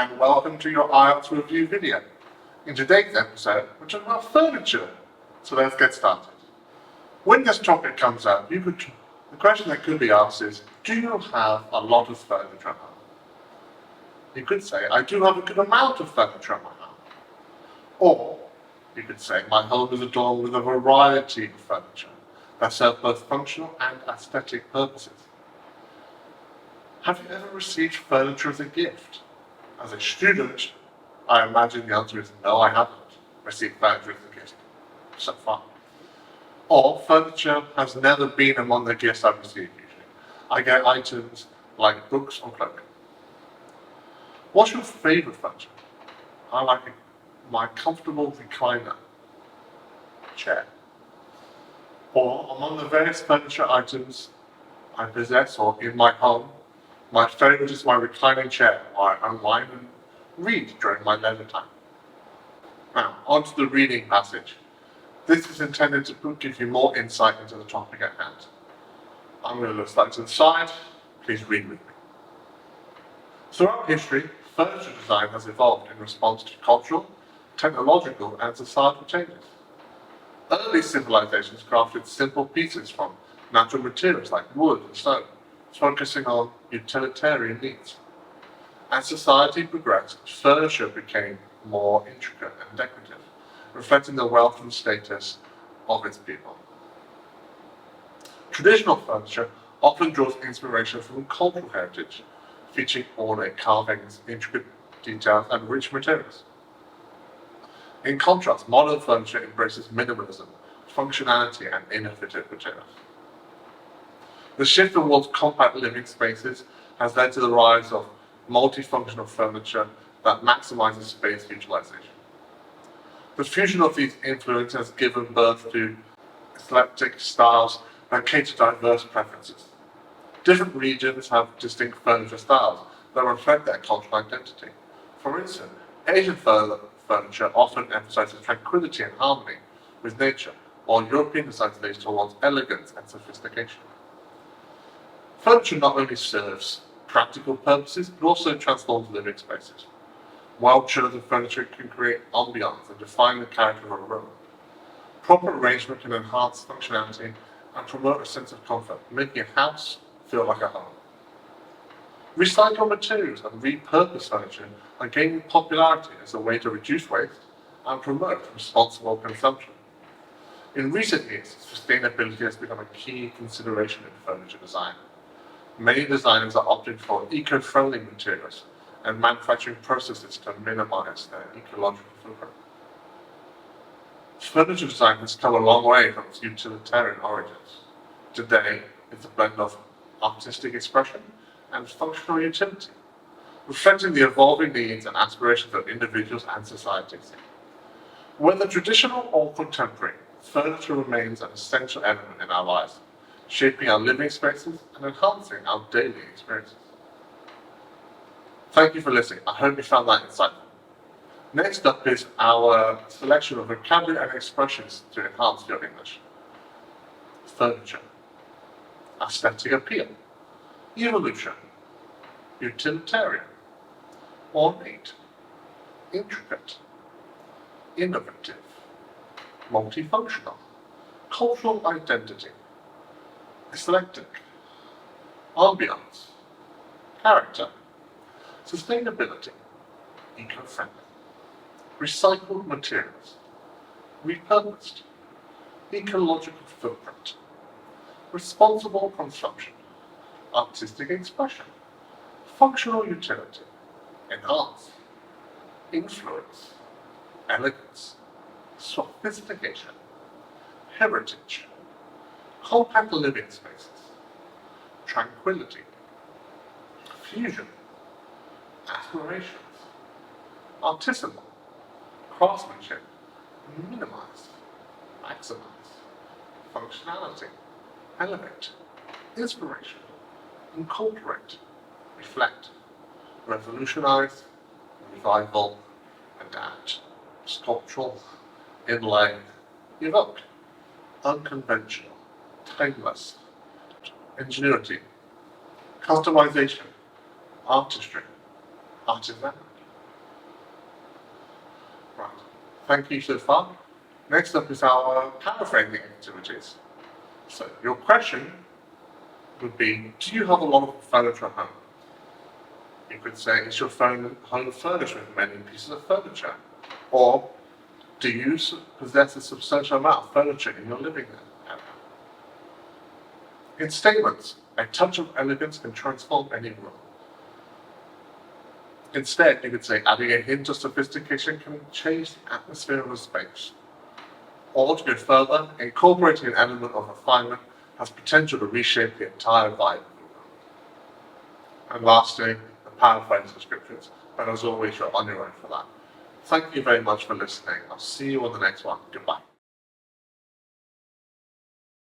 and welcome to your IELTS review video. In today's episode, we're talking about furniture. So let's get started. When this topic comes up, the question that could be asked is, do you have a lot of furniture at home? You could say, I do have a good amount of furniture at my home. Or you could say, my home is adorned with a variety of furniture that serve both functional and aesthetic purposes. Have you ever received furniture as a gift? As a student, I imagine the answer is no, I haven't received furniture as a gift so far. Or furniture has never been among the gifts I've received usually. I get items like books or clothing. What's your favourite furniture? I like my comfortable recliner chair. Or among the various furniture items I possess or in my home, my favourite is my reclining chair, where I unwind and read during my leisure time. Now, on to the reading passage. This is intended to give you more insight into the topic at hand. I'm going to look slightly to the side. Please read with me. Throughout history, furniture design has evolved in response to cultural, technological, and societal changes. Early civilizations crafted simple pieces from natural materials like wood and stone, focusing on utilitarian needs. As society progressed, furniture became more intricate and decorative, reflecting the wealth and status of its people. Traditional furniture often draws inspiration from cultural heritage, featuring ornate carvings, intricate details, and rich materials. In contrast, modern furniture embraces minimalism, functionality, and innovative materials. The shift towards compact living spaces has led to the rise of multifunctional furniture that maximizes space utilization. The fusion of these influences has given birth to eclectic styles that cater to diverse preferences. Different regions have distinct furniture styles that reflect their cultural identity. For instance, Asian furniture often emphasizes tranquility and harmony with nature, while European design leans towards elegance and sophistication. Furniture not only serves practical purposes, but also transforms living spaces. Well-chosen furniture can create ambiance and define the character of a room. Proper arrangement can enhance functionality and promote a sense of comfort, making a house feel like a home. Recycled materials and repurposed furniture are gaining popularity as a way to reduce waste and promote responsible consumption. In recent years, sustainability has become a key consideration in furniture design. Many designers are opting for eco-friendly materials and manufacturing processes to minimize their ecological footprint. Furniture design has come a long way from its utilitarian origins. Today, it's a blend of artistic expression and functional utility, reflecting the evolving needs and aspirations of individuals and societies. Whether traditional or contemporary, furniture remains an essential element in our lives, shaping our living spaces and enhancing our daily experiences. Thank you for listening. I hope you found that insightful. Next up is our selection of vocabulary and expressions to enhance your English. Furniture, aesthetic appeal, evolution, utilitarian, ornate, intricate, innovative, multifunctional, cultural identity, eclectic, ambiance, character, sustainability, eco-friendly, recycled materials, repurposed, ecological footprint, responsible consumption, artistic expression, functional utility, enhance, influence, elegance, sophistication, heritage, compact living spaces, tranquility, fusion, aspirations, artisanal, craftsmanship, minimize, maximize, functionality, elevate, inspiration, incorporate, reflect, revolutionize, revival, adapt, sculptural, inlay, evoke, unconventional, timeless, ingenuity, customization, artistry, artisan, Right. Thank you so far. Next up is our paraphrasing activities. So your question would be, do you have a lot of furniture at home? You could say, is your home furnished with many pieces of furniture? Or, do you possess a substantial amount of furniture in your living area? In statements, a touch of elegance can transform any room. Instead, you could say, adding a hint of sophistication can change the atmosphere of a space. Or, to go further, incorporating an element of refinement has potential to reshape the entire vibe of the room. And lastly, the paraphrase descriptions, but as always, you're on your own for that. Thank you very much for listening. I'll see you on the next one. Goodbye.